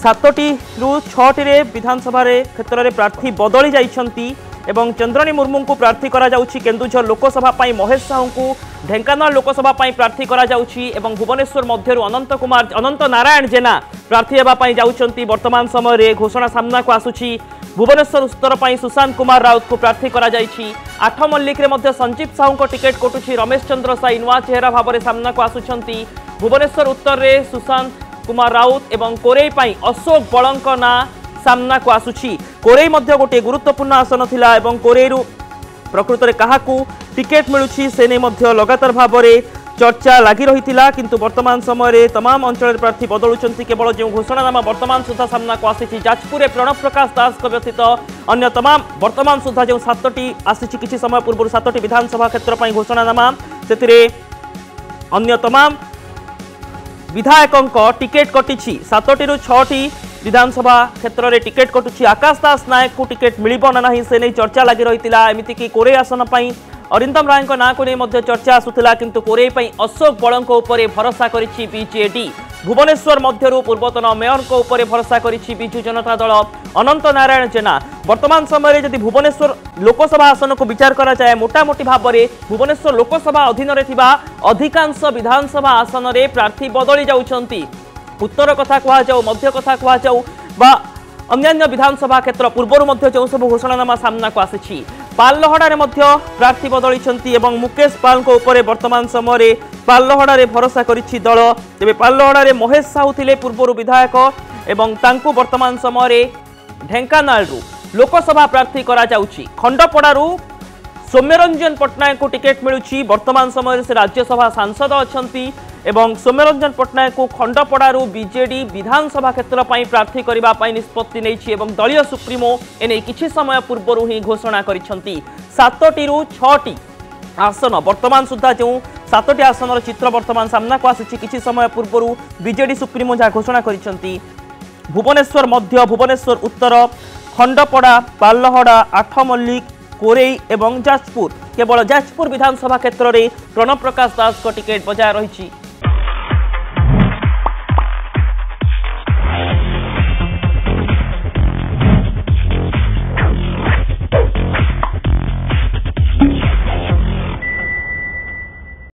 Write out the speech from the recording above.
7टी रु 6टी विधानसभा क्षेत्र में प्रार्थी बदली जाइछंती एवं चंद्रनी मुर्मू को प्रार्थी करा जाउछि केन्दुझर लोकसभा पाई महेश साहू को ढेंकानाल लोकसभा पाई प्रार्थी करा जाउछि एवं भुवनेश्वर मध्यरु अनंत नारायण जेना प्रार्थी हेबा पाई जाउछंती। वर्तमान समय रे घोषणा सामना को आसुछि भुवनेश्वर उत्तर पाई सुशांत कुमार राउत को प्रार्थी करा जाइछि। 8 मल्लिक रे मध्य संजीव साहू को टिकेट कटुछि रमेश चंद्र साई नुआ चेहरा भाव में सामना को आसुछंती। भुवनेश्वर उत्तर रे सुशांत कुमार राउत एवं कोरेई पाई अशोक बलंक ना सामना को आसुछि। कोरेई मध्य गोटे गुरुत्वपूर्ण आसन थिला एवं कोरेईरु प्रकृत में काहाकू टिकेट मिलुछि से नै मध्य लगातार भाव में चर्चा लगी रही किंतु वर्तमान समय तमाम अंचल प्रार्थी बदलुंट केवल जो घोषणानामा वर्तमान सुधा सामना को आसी जाजपुर प्रणव प्रकाश दास व्यतीत अन्य तमाम वर्तमान सुधा जो 7टी आसी किसी समय पूर्व 7टी विधानसभा क्षेत्र पर घोषणानामा से अन्य तमाम विधायकों टिकेट कटी 7टी रु 6टी विधानसभा क्षेत्र में टिकेट कटुछि। आकाश दास नायक को टिकेट मिलिबो ना नहीं से नहीं चर्चा लगी रही एमती कि कोरेई आसन पर अरिंदम राय ना को नहीं चर्चा आसूला किंतु कोरेई पर अशोक बलंक उपर भरोसा करिछि बीजेडी। भुवनेश्वर मध्यरु पूर्वतन मेयर को उपर भरोसा करिछि बिजु जनता दल अनंत नारायण जेना। वर्तमान समय जदि भुवनेश्वर लोकसभा आसन को विचार करा जाए मोटामोटी भाव में भुवनेश्वर लोकसभा अधीन रे थिबा अधिकांश विधानसभा आसन रे प्रार्थी बदली जाउछंती। उत्तर कथा कह जाऊ मध्य कथा कह जाऊ बा अन्य विधानसभा क्षेत्र पूर्व जो सब घोषणानामा सामना को आसी पाललहड़ा प्रार्थी बदली एवं मुकेश पाल को ऊपर वर्तमान समय पाललहड़ा भरोसा करिछि दल। तेबे पाललहड़ा महेश साहू थिले पूर्व विधायक एवं तांकु वर्तमान समय ढेंकानाल लोकसभा प्रार्थी करा जाउछि। खंडपड़ारू सौम्यरंजन पट्टनायक को टिकेट मिलुछि। वर्तमान समय से राज्यसभा सांसद अछंती एवं सौम्यरंजन पट्टनायक को खंडपड़ारू बीजेडी विधानसभा क्षेत्र पर प्रार्थी करने निष्पत्ति नहीं एवं दलीय सुप्रीमो एने किछि समय पूर्व ही घोषणा करिसेंती। 7टी रु 6टी आसन वर्तमान सुधा जो 7टी आसन चित्र वर्तमान सामना को आसी किछि समय पूर्व बीजेडी सुप्रीमो जहाँ घोषणा करिसेंती भुवनेश्वर मध्य भुवनेश्वर उत्तर खंडपड़ा पाललहड़ा 8 मल्लिक कोरेई एवं जाजपुर केवल जाजपुर विधानसभा क्षेत्र में प्रणव प्रकाश दास को टिकेट बजाय रही।